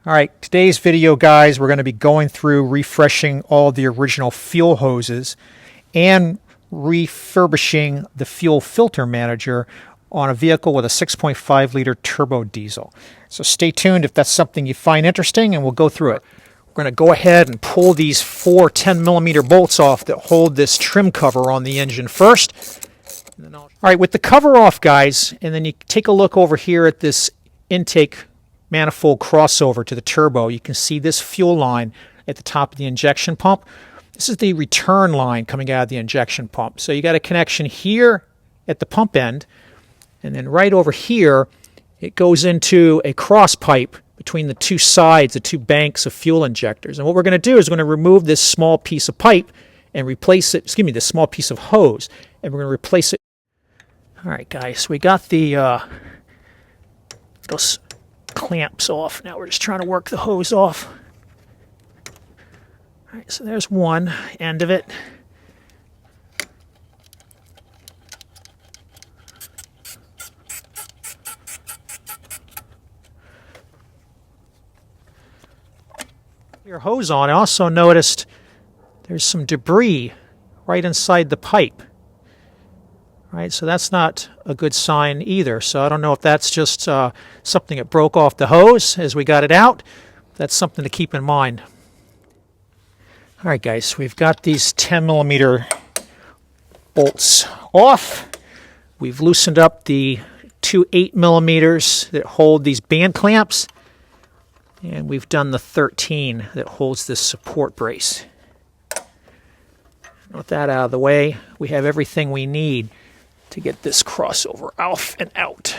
All right, today's video, guys, we're going to be going through refreshing all the original fuel hoses and refurbishing the fuel filter manager on a vehicle with a 6.5 liter turbo diesel. So stay tuned if that's something you find interesting, and we'll go through it. We're going to go ahead and pull these four 10mm bolts off that hold this trim cover on the engine first. All right, with the cover off, guys, and then you take a look over here at this intake manifold crossover to the turbo. You can see this fuel line at the top of the injection pump. This is the return line coming out of the injection pump. So you got a connection here at the pump end, and then right over here it goes into a cross pipe between the two sides, the two banks of fuel injectors. And what we're going to do is we're going to remove this small piece of pipe and replace it, this small piece of hose, and we're going to replace it. All right, guys, so we got the those clamps off. Now we're just trying to work the hose off. All right, so there's one end of it. Your hose on. I also noticed there's some debris right inside the pipe. Right, so that's not a good sign either. So I don't know if that's just something that broke off the hose as we got it out. That's something to keep in mind. All right, guys, we've got these 10mm bolts off. We've loosened up the two 8mm that hold these band clamps, and we've done the 13 that holds this support brace. With that out of the way, we have everything we need to get this crossover off and out.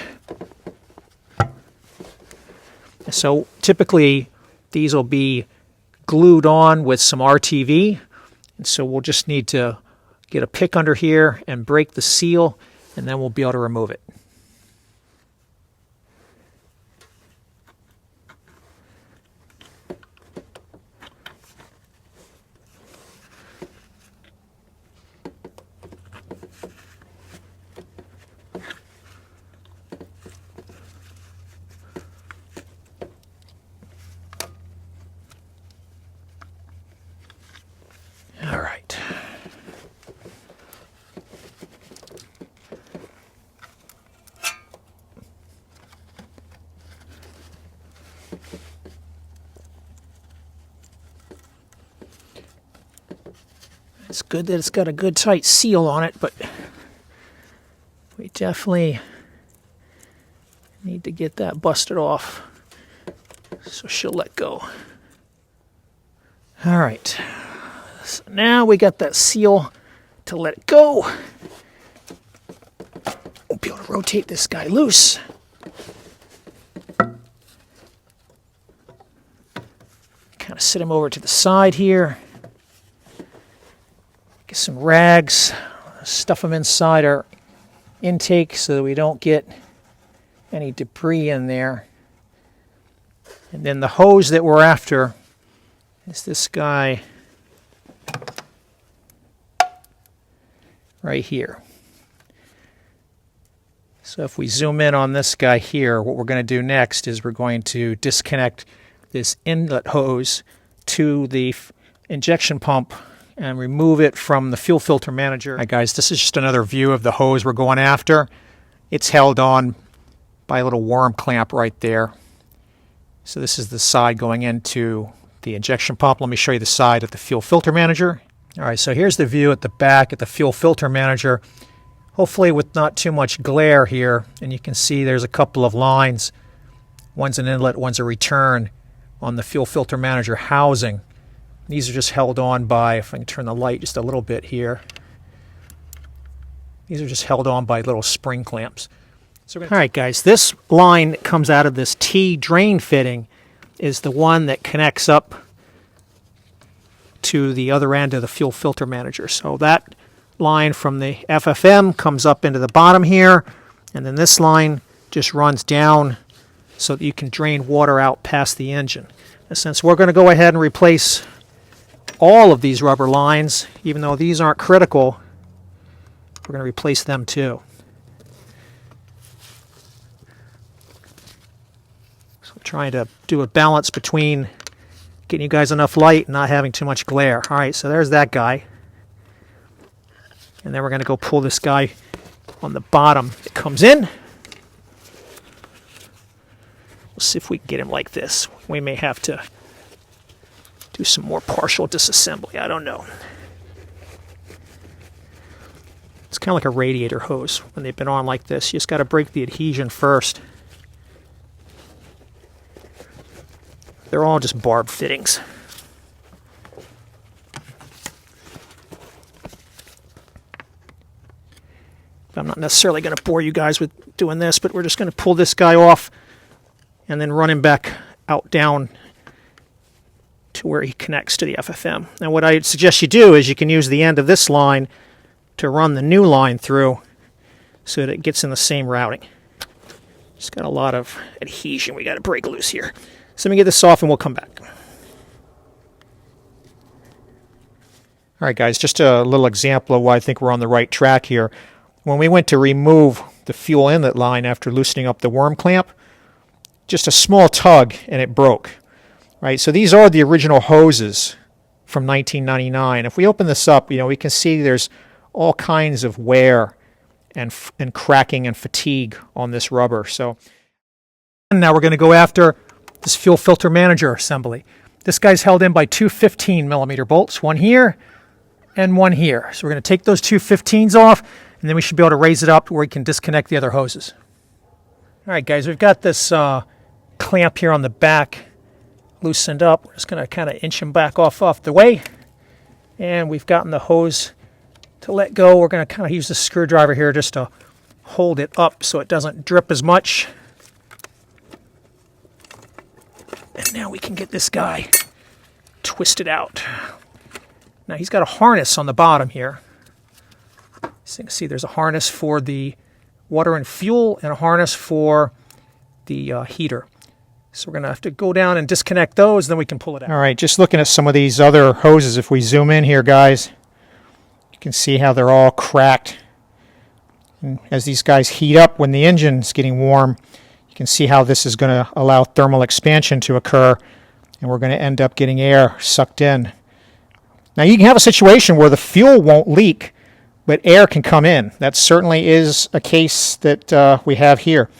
So typically these will be glued on with some RTV, and so we'll just need to get a pick under here and break the seal, and then we'll be able to remove it. All right. It's good that it's got a good tight seal on it, but we definitely need to get that busted off so she'll let go. All right. So now we got that seal to let it go. We'll be able to rotate this guy loose. Kind of sit him over to the side here. Get some rags, stuff them inside our intake so that we don't get any debris in there. And then the hose that we're after is this guy right here. So if we zoom in on this guy here, what we're going to do next is we're going to disconnect this inlet hose to the injection pump and remove it from the fuel filter manager. All right, guys, this is just another view of the hose we're going after. It's held on by a little worm clamp right there. So this is the side going into the injection pump. Let me show you the side of the fuel filter manager. All right, so here's the view at the back at the fuel filter manager, hopefully with not too much glare here. And you can see there's a couple of lines. One's an inlet, one's a return on the fuel filter manager housing. These are just held on by, if I can turn the light just a little bit here, these are just held on by little spring clamps. So all right, guys, this line that comes out of this T drain fitting is the one that connects up to the other end of the fuel filter manager. So that line from the FFM comes up into the bottom here, and then this line just runs down so that you can drain water out past the engine. And since we're going to go ahead and replace all of these rubber lines, even though these aren't critical, we're going to replace them too. So So I'm trying to do a balance between getting you guys enough light and not having too much glare. All right, so there's that guy. And then we're going to go pull this guy on the bottom. It comes in. We'll see if we can get him like this. We may have to do some more partial disassembly. I don't know. It's kind of like a radiator hose when they've been on like this. You just got to break the adhesion first. They're all just barb fittings. I'm not necessarily going to bore you guys with doing this, but we're just going to pull this guy off and then run him back out down to where he connects to the FFM. Now what I suggest you do is you can use the end of this line to run the new line through so that it gets in the same routing. It's got a lot of adhesion we got to break loose here. So let me get this off and we'll come back. All right guys, just a little example of why I think we're on the right track here. When we went to remove the fuel inlet line after loosening up the worm clamp, just a small tug and it broke. Right, so these are the original hoses from 1999. If we open this up, we can see there's all kinds of wear and cracking and fatigue on this rubber. So now we're going to go after this fuel filter manager assembly. This guy's held in by two 15mm bolts, one here and one here. So we're going to take those two 15s off, and then we should be able to raise it up where we can disconnect the other hoses. All right, guys, we've got this clamp here on the back loosened up. We're just going to kind of inch them back off the way, and we've gotten the hose to let go. We're going to kind of use the screwdriver here just to hold it up so it doesn't drip as much. And now we can get this guy twisted out. Now he's got a harness on the bottom here. So you can see there's a harness for the water and fuel and a harness for the heater. So we're going to have to go down and disconnect those, then we can pull it out. All right, just looking at some of these other hoses, if we zoom in here, guys, you can see how they're all cracked. And as these guys heat up when the engine's getting warm, you can see how this is going to allow thermal expansion to occur, and we're going to end up getting air sucked in. Now you can have a situation where the fuel won't leak, but air can come in. That certainly is a case that we have here.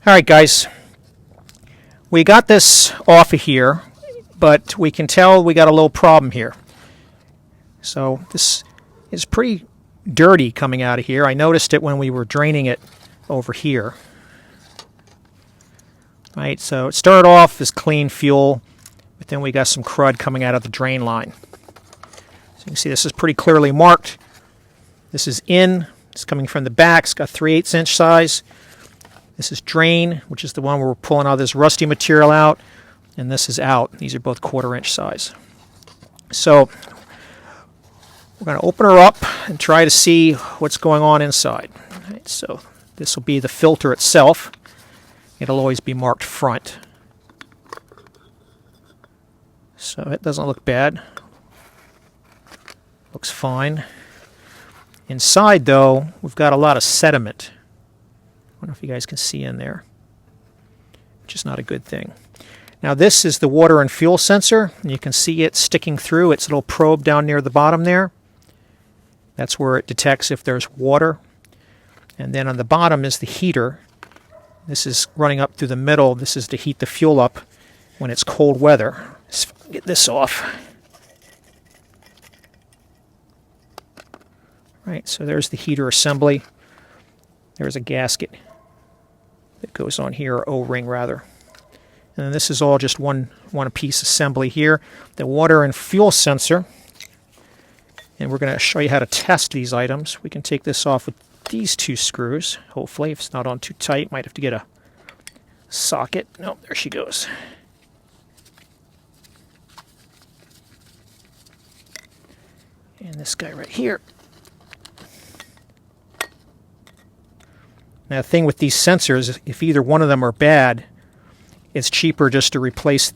All right, guys. We got this off of here, but we can tell we got a little problem here. So this is pretty dirty coming out of here. I noticed it when we were draining it over here. Right, so it started off as clean fuel, but then we got some crud coming out of the drain line. So you can see this is pretty clearly marked. This is in, it's coming from the back, it's got 3/8 inch size. This is drain, which is the one where we're pulling all this rusty material out, and this is out. These are both 1/4 inch size. So we're going to open her up and try to see what's going on inside. Right, so this will be the filter itself. It'll always be marked front. So it doesn't look bad. Looks fine. Inside, though, we've got a lot of sediment. I don't know if you guys can see in there, which is not a good thing. Now this is the water and fuel sensor, and you can see it sticking through its little probe down near the bottom there. That's where it detects if there's water. And then on the bottom is the heater. This is running up through the middle. This is to heat the fuel up when it's cold weather. Let's get this off. Right, so there's the heater assembly. There's a gasket that goes on here, or O-ring rather. And then this is all just one piece assembly here. The water and fuel sensor. And we're going to show you how to test these items. We can take this off with these two screws, hopefully. If it's not on too tight, might have to get a socket. No, there she goes. And this guy right here. Now the thing with these sensors, if either one of them are bad, it's cheaper just to replace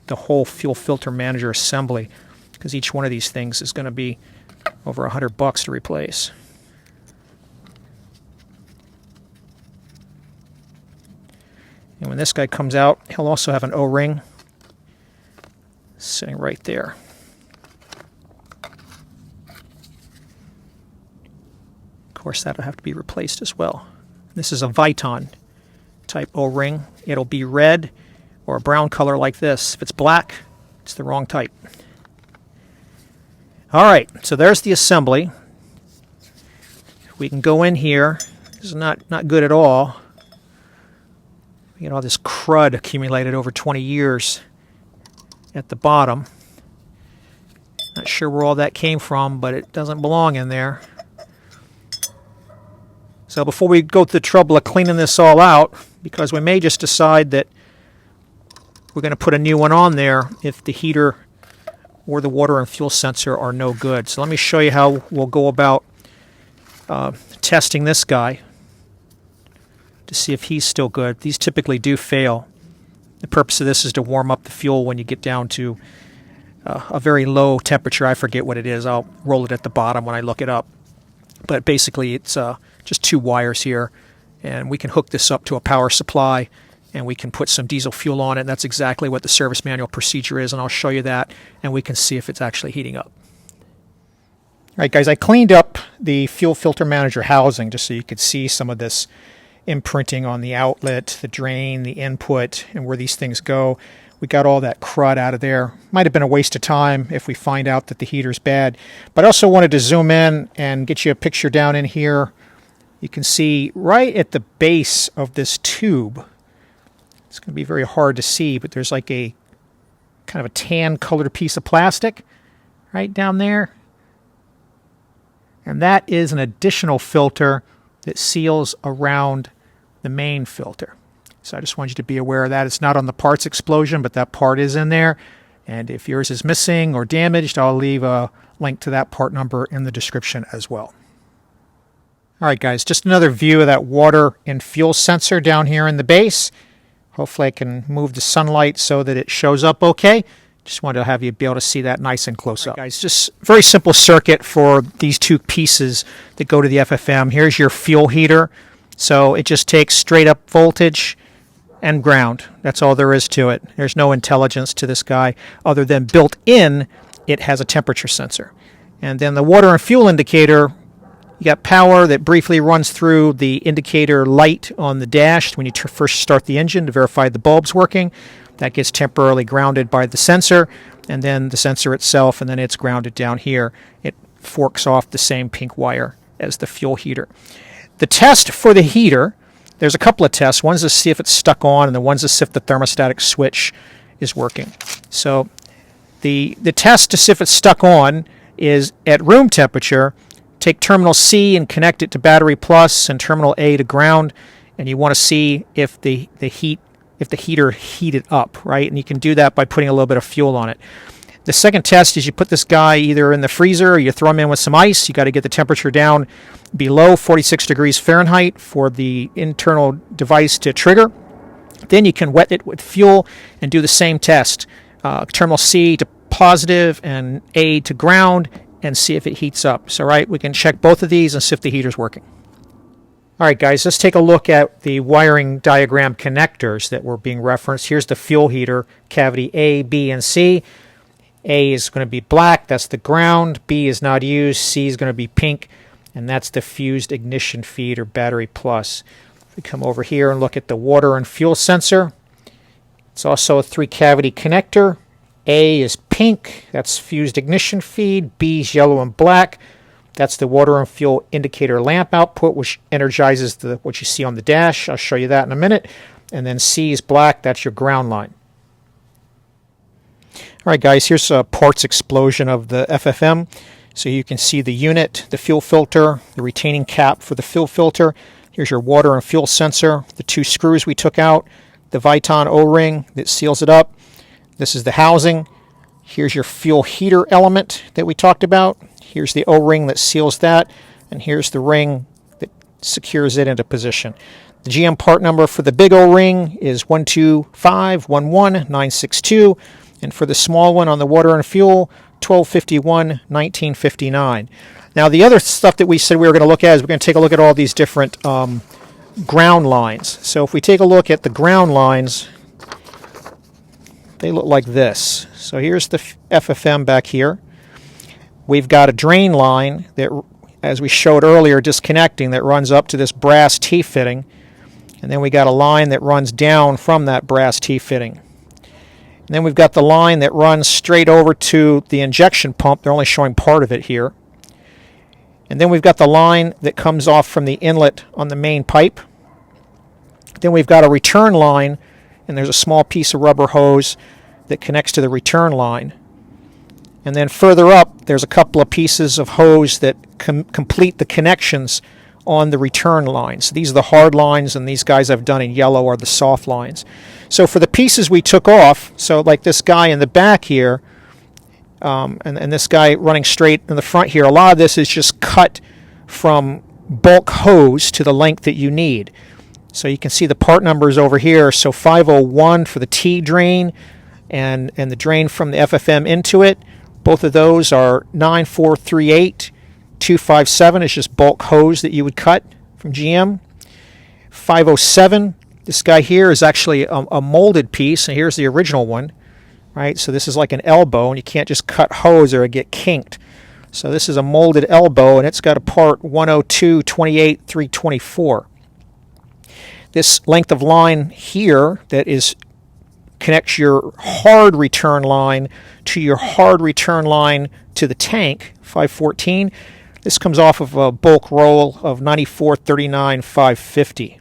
the whole fuel filter manager assembly, because each one of these things is going to be over $100 to replace. And when this guy comes out, he'll also have an O-ring sitting right there. Of course, that'll have to be replaced as well. This is a Viton type O-ring. It'll be red or a brown color like this. If it's black, it's the wrong type. All right, so there's the assembly. We can go in here. This is not good at all. We get all this crud accumulated over 20 years at the bottom. Not sure where all that came from, but it doesn't belong in there. So before we go to the trouble of cleaning this all out, because we may just decide that we're going to put a new one on there if the heater or the water and fuel sensor are no good. So let me show you how we'll go about testing this guy to see if he's still good. These typically do fail. The purpose of this is to warm up the fuel when you get down to a very low temperature. I forget what it is. I'll roll it at the bottom when I look it up. But basically it's just 2 wires here, and we can hook this up to a power supply and we can put some diesel fuel on it, and that's exactly what the service manual procedure is, and I'll show you that, and we can see if it's actually heating up. All right, guys, I cleaned up the fuel filter manager housing just so you could see some of this imprinting on the outlet, the drain, the input, and where these things go. We got all that crud out of there. Might have been a waste of time if we find out that the heater's bad, but I also wanted to zoom in and get you a picture down in here. You can see right at the base of this tube, it's going to be very hard to see, but there's like a kind of a tan colored piece of plastic right down there. And that is an additional filter that seals around the main filter. So I just want you to be aware of that. It's not on the parts explosion, but that part is in there. And if yours is missing or damaged, I'll leave a link to that part number in the description as well. All right, guys, just another view of that water and fuel sensor down here in the base. Hopefully I can move the sunlight so that it shows up okay. Just wanted to have you be able to see that nice and close up. Right, guys, just very simple circuit for these 2 pieces that go to the FFM. Here's your fuel heater. So it just takes straight up voltage and ground. That's all there is to it. There's no intelligence to this guy other than built in, it has a temperature sensor. And then the water and fuel indicator, you got power that briefly runs through the indicator light on the dash when you first start the engine to verify the bulb's working. That gets temporarily grounded by the sensor, and then the sensor itself, and then it's grounded down here. It forks off the same pink wire as the fuel heater. The test for the heater, there's a couple of tests. One's to see if it's stuck on, and the one's to see if the thermostatic switch is working. So the test to see if it's stuck on is at room temperature. Take terminal C and connect it to battery plus and terminal A to ground, and you want to see if the heater heated up, right? And you can do that by putting a little bit of fuel on it. The second test is you put this guy either in the freezer or you throw him in with some ice. You got to get the temperature down below 46 degrees Fahrenheit for the internal device to trigger. Then you can wet it with fuel and do the same test. Terminal C to positive and A to ground, and see if it heats up. So, right, we can check both of these and see if the heater's working. All right, guys, let's take a look at the wiring diagram connectors that were being referenced. Here's the fuel heater, cavity A, B, and C. A is going to be black, that's the ground. B is not used, C is going to be pink, and that's the fused ignition feed or battery plus. If we come over here and look at the water and fuel sensor, it's also a 3-cavity connector. A is pink, that's fused ignition feed. B is yellow and black, that's the water and fuel indicator lamp output, which energizes what you see on the dash. I'll show you that in a minute. And then C is black, that's your ground line. All right, guys, here's a parts explosion of the FFM. So you can see the unit, the fuel filter, the retaining cap for the fuel filter. Here's your water and fuel sensor, the 2 screws we took out, the Viton O-ring that seals it up. This is the housing. Here's your fuel heater element that we talked about. Here's the O-ring that seals that, and here's the ring that secures it into position. The GM part number for the big O-ring is 12511-962, and for the small one on the water and fuel, 1251-1959. Now, the other stuff that we said we were going to look at is we're going to take a look at all these different ground lines. So if we take a look at the ground lines, they look like this. So here's the FFM back here. We've got a drain line that, as we showed earlier, disconnecting, that runs up to this brass T-fitting. And then we got a line that runs down from that brass T-fitting. And then we've got the line that runs straight over to the injection pump. They're only showing part of it here. And then we've got the line that comes off from the inlet on the main pipe. Then we've got a return line, and there's a small piece of rubber hose that connects to the return line. And then further up, there's a couple of pieces of hose that complete the connections on the return lines. These are the hard lines, and these guys I've done in yellow are the soft lines. So for the pieces we took off, so like this guy in the back here, and this guy running straight in the front here, a lot of this is just cut from bulk hose to the length that you need. So you can see the part numbers over here. So 501 for the T drain and the drain from the FFM into it. Both of those are 9438. 257 is just bulk hose that you would cut from GM. 507, this guy here is actually a molded piece, and here's the original one, right? So this is like an elbow, and you can't just cut hose or it'll get kinked. So this is a molded elbow, and it's got a part 102 28 324. This length of line here that connects your hard return line to your hard return line to the tank, 514. This comes off of a bulk roll of 94 39 550.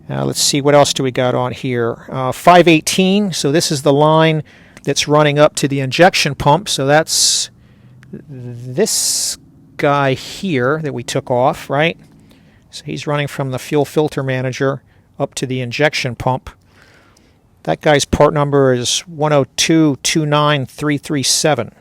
Let's see, what else do we got on here? 518, so this is the line that's running up to the injection pump. So that's this guy here that we took off, right? So he's running from the fuel filter manager up to the injection pump. That guy's part number is 102 29 337.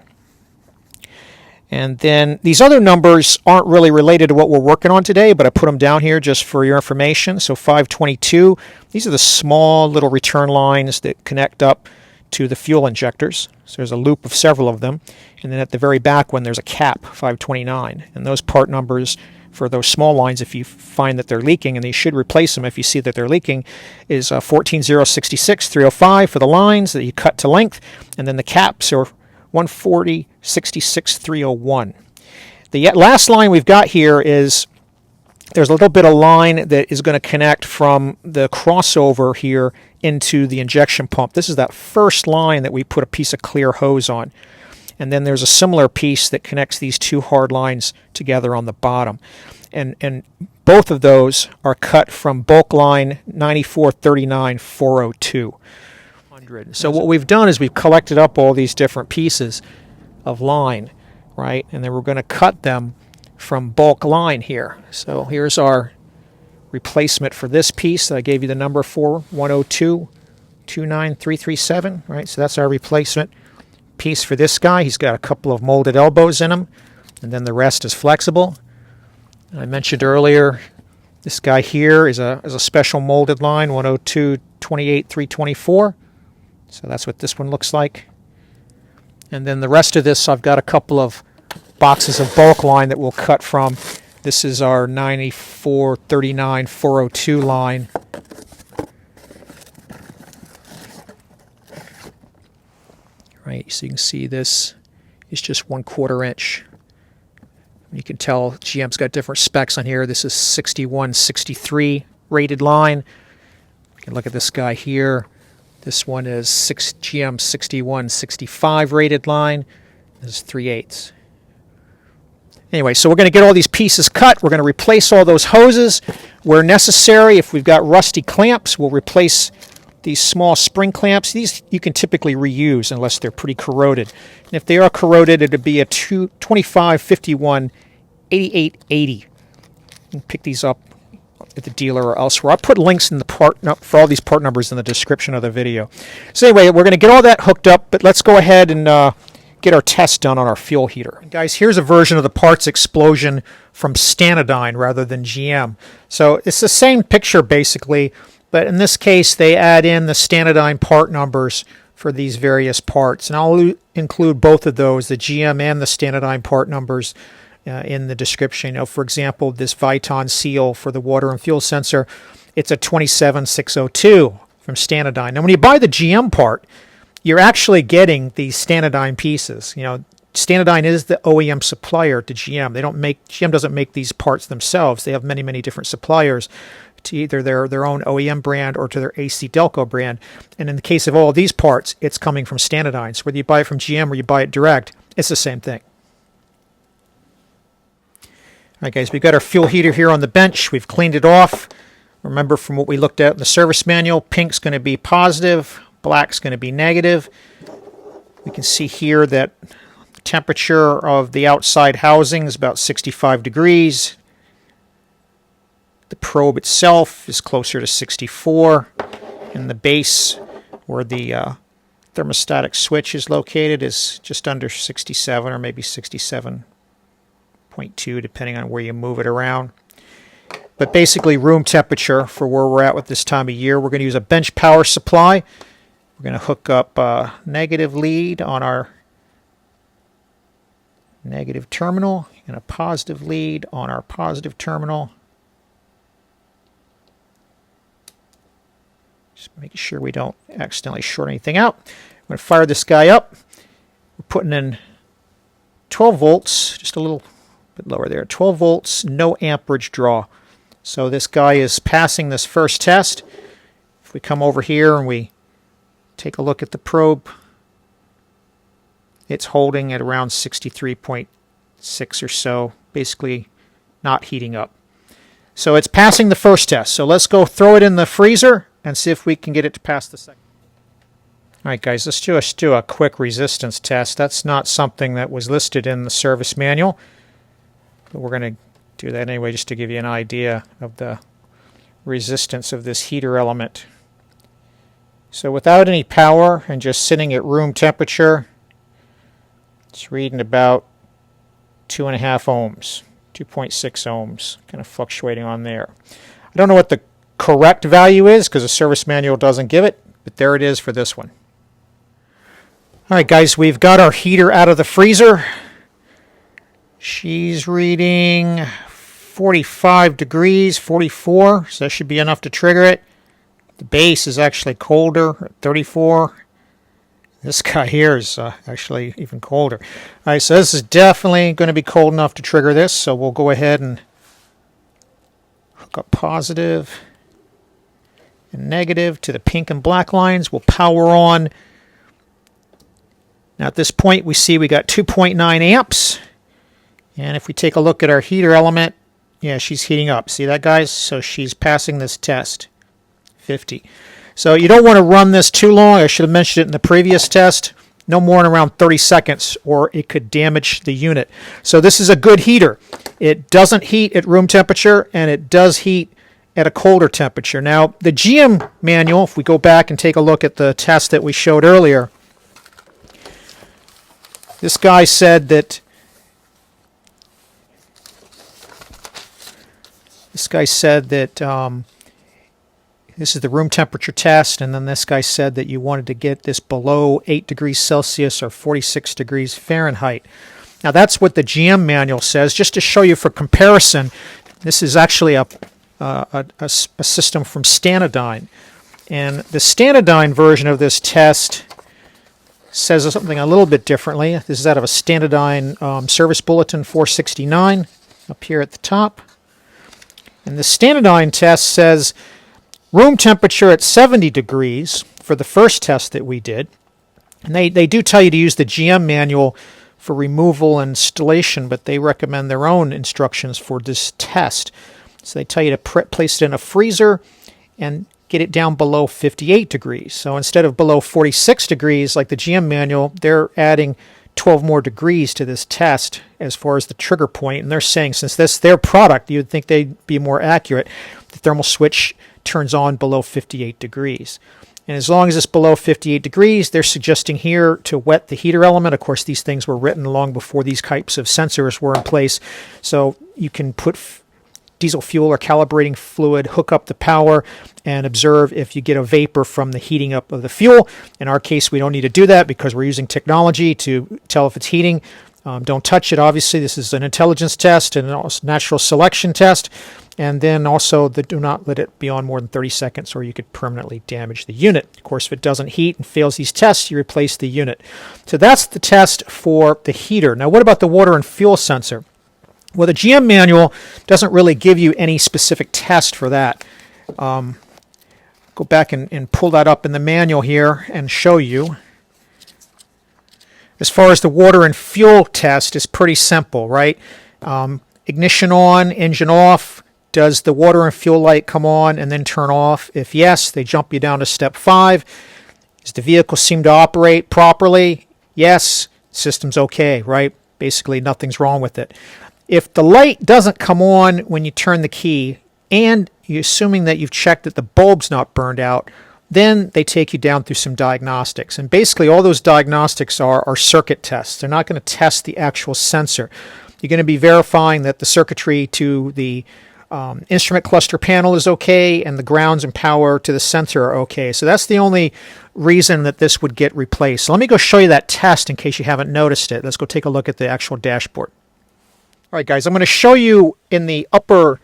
And then these other numbers aren't really related to what we're working on today, but I put them down here just for your information. So 522, these are the small little return lines that connect up to the fuel injectors. So there's a loop of several of them. And then at the very back one, there's a cap, 529. And those part numbers for those small lines, if you find that they're leaking, and you should replace them if you see that they're leaking, is 14066 305 for the lines that you cut to length. And then the caps are 140 66 301. The last line we've got here is there's a little bit of line that is going to connect from the crossover here into the injection pump. This is that first line that we put a piece of clear hose on. And then there's a similar piece that connects these two hard lines together on the bottom. And both of those are cut from bulk line 94 39 402. So what we've done is we've collected up all these different pieces of line, right? And then we're going to cut them from bulk line here. So here's our replacement for this piece that I gave you the number for, 102 29 337, right? So that's our replacement piece for this guy. He's got a couple of molded elbows in him, and then the rest is flexible. And I mentioned earlier, this guy here is a special molded line, 102 28 324. So that's what this one looks like. And then the rest of this, I've got a couple of boxes of bulk line that we'll cut from. This is our 94 39 402 line. Right, so you can see this is just 1/4 inch. You can tell GM's got different specs on here. This is 6163 rated line. You can look at this guy here. This one is GM 6165 rated line. This is 3/8. Anyway, so we're going to get all these pieces cut. We're going to replace all those hoses where necessary. If we've got rusty clamps, we'll replace these small spring clamps. These you can typically reuse unless they're pretty corroded. And if they are corroded, it would be a 2551 8880. You can pick these up at the dealer or elsewhere. I'll put links in the for all these part numbers in the description of the video. So anyway, we're going to get all that hooked up, but let's go ahead and get our test done on our fuel heater. And guys, here's a version of the parts explosion from Stanadyne rather than GM. So it's the same picture basically, but in this case they add in the Stanadyne part numbers for these various parts. And I'll include both of those, the GM and the Stanadyne part numbers, in the description. You know, for example, this Viton seal for the water and fuel sensor, it's a 27602 from Stanadyne. Now, when you buy the GM part, you're actually getting these Stanadyne pieces. You know, Stanadyne is the OEM supplier to GM. GM doesn't make these parts themselves. They have many, many different suppliers to either their own OEM brand or to their AC Delco brand. And in the case of all of these parts, it's coming from Stanadyne. So whether you buy it from GM or you buy it direct, it's the same thing. All right, guys, we've got our fuel heater here on the bench. We've cleaned it off. Remember from what we looked at in the service manual, pink's going to be positive, black's going to be negative. We can see here that the temperature of the outside housing is about 65 degrees. The probe itself is closer to 64, and the base where the thermostatic switch is located is just under 67 or maybe 67.2 depending on where you move it around. But basically room temperature for where we're at with this time of year. We're going to use a bench power supply. We're going to hook up a negative lead on our negative terminal and a positive lead on our positive terminal. Just making sure we don't accidentally short anything out. I'm going to fire this guy up. We're putting in 12 volts, just a little bit lower there. 12 volts, no amperage draw. So this guy is passing this first test. If we come over here and we take a look at the probe, it's holding at around 63.6 or so, basically not heating up. So it's passing the first test. So let's go throw it in the freezer and see if we can get it to pass the second. All right, guys, let's just do a quick resistance test. That's not something that was listed in the service manual, but we're going to do that anyway just to give you an idea of the resistance of this heater element. So without any power and just sitting at room temperature, it's reading about 2.5 ohms, 2.6 ohms, kind of fluctuating on there. I don't know what the correct value is because the service manual doesn't give it, but there it is for this one. All right, guys, we've got our heater out of the freezer. She's reading 45 degrees, 44, so that should be enough to trigger it. The base is actually colder at 34. This guy here is actually even colder. All right, so this is definitely going to be cold enough to trigger this, so we'll go ahead and hook up positive and negative to the pink and black lines. We'll power on. Now at this point we see we got 2.9 amps. And if we take a look at our heater element, yeah, she's heating up. See that, guys? So she's passing this test, 50. So you don't want to run this too long. I should have mentioned it in the previous test. No more than around 30 seconds or it could damage the unit. So this is a good heater. It doesn't heat at room temperature and it does heat at a colder temperature. Now, the GM manual, if we go back and take a look at the test that we showed earlier, this guy said that this is the room temperature test, and then this guy said that you wanted to get this below 8 degrees Celsius or 46 degrees Fahrenheit. Now that's what the GM manual says. Just to show you for comparison, this is actually a system from Stanadyne. And the Stanadyne version of this test says something a little bit differently. This is out of a Stanadyne Service Bulletin 469 up here at the top. And the Stanadyne test says room temperature at 70 degrees for the first test that we did. And they do tell you to use the GM manual for removal and installation, but they recommend their own instructions for this test. So they tell you to place it in a freezer and get it down below 58 degrees. So instead of below 46 degrees like the GM manual, they're adding 12 more degrees to this test as far as the trigger point. And they're saying since this is their product, you'd think they'd be more accurate. The thermal switch turns on below 58 degrees. And as long as it's below 58 degrees, they're suggesting here to wet the heater element. Of course, these things were written long before these types of sensors were in place. So you can put diesel fuel or calibrating fluid, hook up the power, and observe if you get a vapor from the heating up of the fuel. In our case, we don't need to do that because we're using technology to tell if it's heating. Don't touch it, obviously. This is an intelligence test and a natural selection test. And then also, do not let it be on more than 30 seconds or you could permanently damage the unit. Of course, if it doesn't heat and fails these tests, you replace the unit. So that's the test for the heater. Now, what about the water and fuel sensor? Well, the GM manual doesn't really give you any specific test for that. Go back and pull that up in the manual here and show you. As far as the water and fuel test, is pretty simple, right? Ignition on, engine off. Does the water and fuel light come on and then turn off? If yes, they jump you down to step 5. Does the vehicle seem to operate properly? Yes, system's okay, right? Basically, nothing's wrong with it. If the light doesn't come on when you turn the key, and you're assuming that you've checked that the bulb's not burned out, then they take you down through some diagnostics. And basically, all those diagnostics are circuit tests. They're not going to test the actual sensor. You're going to be verifying that the circuitry to the instrument cluster panel is okay and the grounds and power to the sensor are okay. So that's the only reason that this would get replaced. So let me go show you that test in case you haven't noticed it. Let's go take a look at the actual dashboard. All right, guys, I'm going to show you in the upper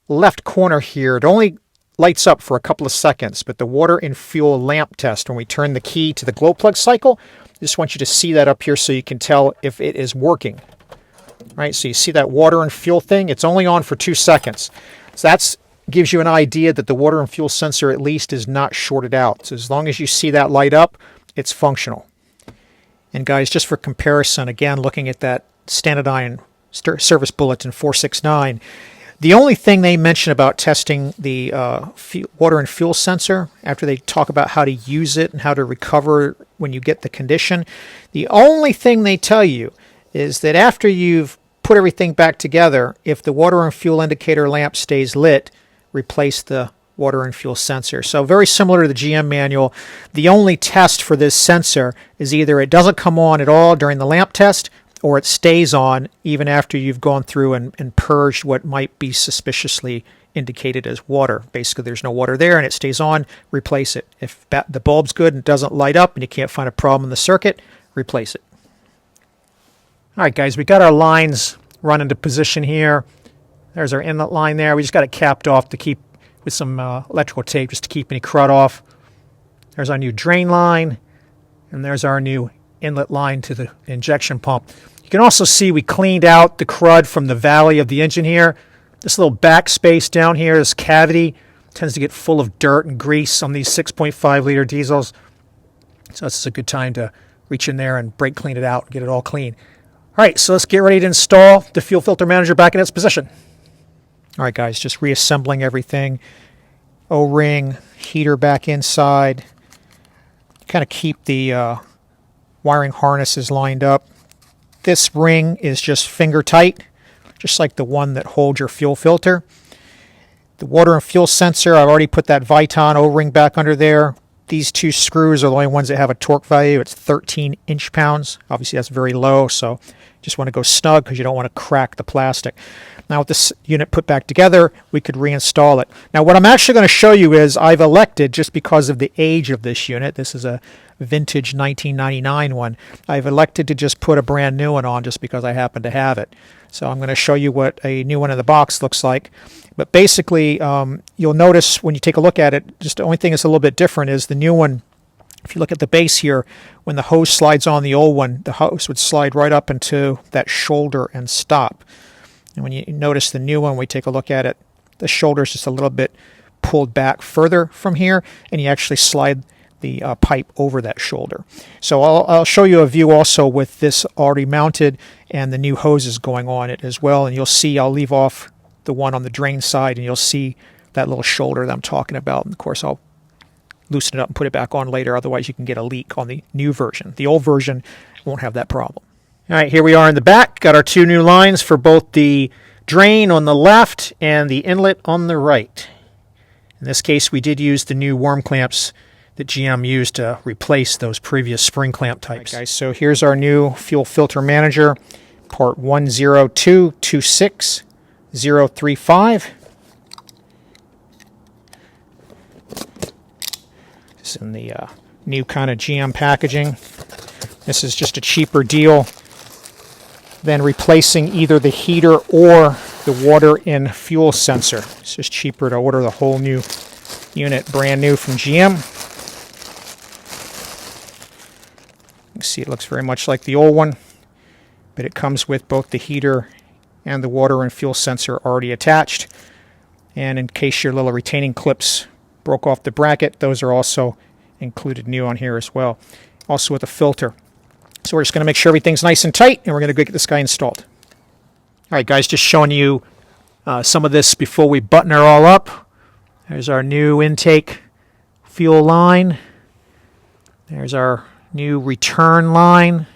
left corner here. It only lights up for a couple of seconds, but the water and fuel lamp test, when we turn the key to the glow plug cycle, I just want you to see that up here so you can tell if it is working. Right, so you see that water and fuel thing? It's only on for 2 seconds. So that gives you an idea that the water and fuel sensor at least is not shorted out. So as long as you see that light up, it's functional. And guys, just for comparison, again, looking at that Stanadyne Service Bulletin 469, the only thing they mention about testing the water and fuel sensor, after they talk about how to use it and how to recover when you get the condition, the only thing they tell you is that after you've put everything back together, if the water and fuel indicator lamp stays lit, replace the water and fuel sensor. So very similar to the GM manual, the only test for this sensor is either it doesn't come on at all during the lamp test, or it stays on even after you've gone through and purged what might be suspiciously indicated as water. Basically, there's no water there and it stays on, replace it. If the bulb's good and doesn't light up and you can't find a problem in the circuit, replace it. All right, guys, we got our lines run into position here. There's our inlet line there. We just got it capped off to keep with some electrical tape just to keep any crud off. There's our new drain line, and there's our new inlet line to the injection pump. You can also see we cleaned out the crud from the valley of the engine here. This little back space down here, this cavity, tends to get full of dirt and grease on these 6.5 liter diesels. So this is a good time to reach in there and brake clean it out and get it all clean. All right, so let's get ready to install the fuel filter manager back in its position. All right, guys, just reassembling everything. O-ring, heater back inside. Kind of keep the wiring harnesses lined up. This ring is just finger tight, just like the one that holds your fuel filter. The water and fuel sensor, I've already put that Viton O-ring back under there. These 2 screws are the only ones that have a torque value. It's 13 inch-pounds. Obviously, that's very low, so just want to go snug because you don't want to crack the plastic. Now, with this unit put back together, we could reinstall it. Now, what I'm actually going to show you is I've elected, just because of the age of this unit, this is a vintage 1999 one, I've elected to just put a brand new one on just because I happen to have it. So I'm going to show you what a new one in the box looks like. But basically, you'll notice when you take a look at it, just the only thing that's a little bit different is the new one. If you look at the base here, when the hose slides on the old one, the hose would slide right up into that shoulder and stop. And when you notice the new one, we take a look at it, the shoulder's just a little bit pulled back further from here, and you actually slide the pipe over that shoulder. So I'll show you a view also with this already mounted and the new hoses going on it as well. And you'll see, I'll leave off the one on the drain side, and you'll see that little shoulder that I'm talking about. And of course, I'll loosen it up and put it back on later. Otherwise, you can get a leak on the new version. The old version won't have that problem. All right, here we are in the back. Got our 2 new lines for both the drain on the left and the inlet on the right. In this case, we did use the new worm clamps that GM used to replace those previous spring clamp types. All right, guys, so here's our new fuel filter manager, part 10226035. It's in the new kind of GM packaging. This is just a cheaper deal than replacing either the heater or the water and fuel sensor. It's just cheaper to order the whole new unit, brand new from GM. You can see it looks very much like the old one, but it comes with both the heater and the water and fuel sensor already attached. And in case your little retaining clips broke off the bracket, those are also included new on here as well. Also with a filter. So we're just going to make sure everything's nice and tight, and we're going to go get this guy installed. All right, guys, just showing you some of this before we button her all up. There's our new intake fuel line. There's our new return line.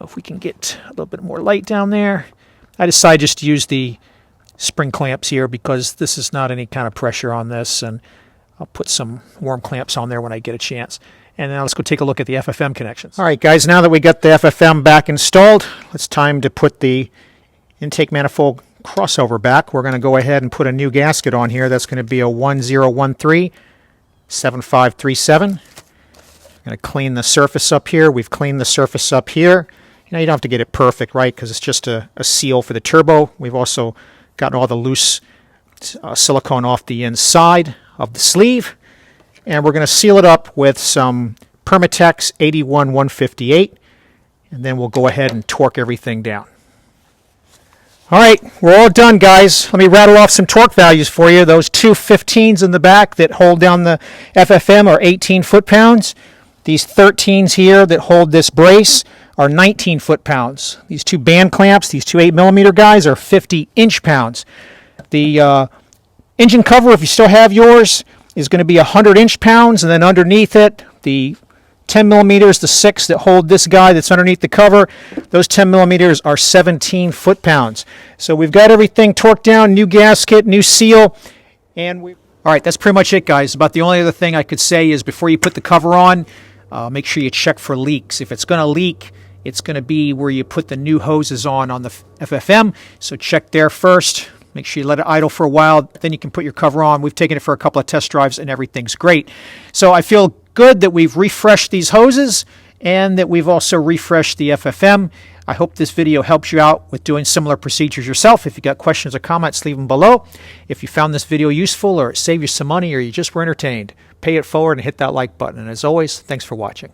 If we can get a little bit more light down there. I decided just to use the spring clamps here because this is not any kind of pressure on this, and I'll put some worm clamps on there when I get a chance. And now let's go take a look at the FFM connections. All right, guys, now that we got the FFM back installed, it's time to put the intake manifold crossover back. We're going to go ahead and put a new gasket on here. That's going to be a 1013-7537. I'm going to clean the surface up here. We've cleaned the surface up here. You know, you don't have to get it perfect, right, because it's just a seal for the turbo. We've also gotten all the loose silicone off the inside of the sleeve. And we're going to seal it up with some Permatex 81158. And then we'll go ahead and torque everything down. All right, we're all done, guys. Let me rattle off some torque values for you. Those two 15s in the back that hold down the FFM are 18 foot-pounds. These 13s here that hold this brace are 19 foot-pounds. These two band clamps, these two 8mm guys, are 50 inch-pounds. The engine cover, if you still have yours, is going to be 100 inch-pounds, and then underneath it, the 10mm, the 6 that hold this guy that's underneath the cover, those 10mm are 17 foot-pounds. So we've got everything torqued down, new gasket, new seal, and all right, that's pretty much it, guys. About the only other thing I could say is before you put the cover on, make sure you check for leaks. If it's going to leak, it's going to be where you put the new hoses on the FFM, so check there first. Make sure you let it idle for a while, then you can put your cover on. We've taken it for a couple of test drives, and everything's great. So I feel good that we've refreshed these hoses and that we've also refreshed the FFM. I hope this video helps you out with doing similar procedures yourself. If you got questions or comments, leave them below. If you found this video useful or it saved you some money or you just were entertained, pay it forward and hit that like button. And as always, thanks for watching.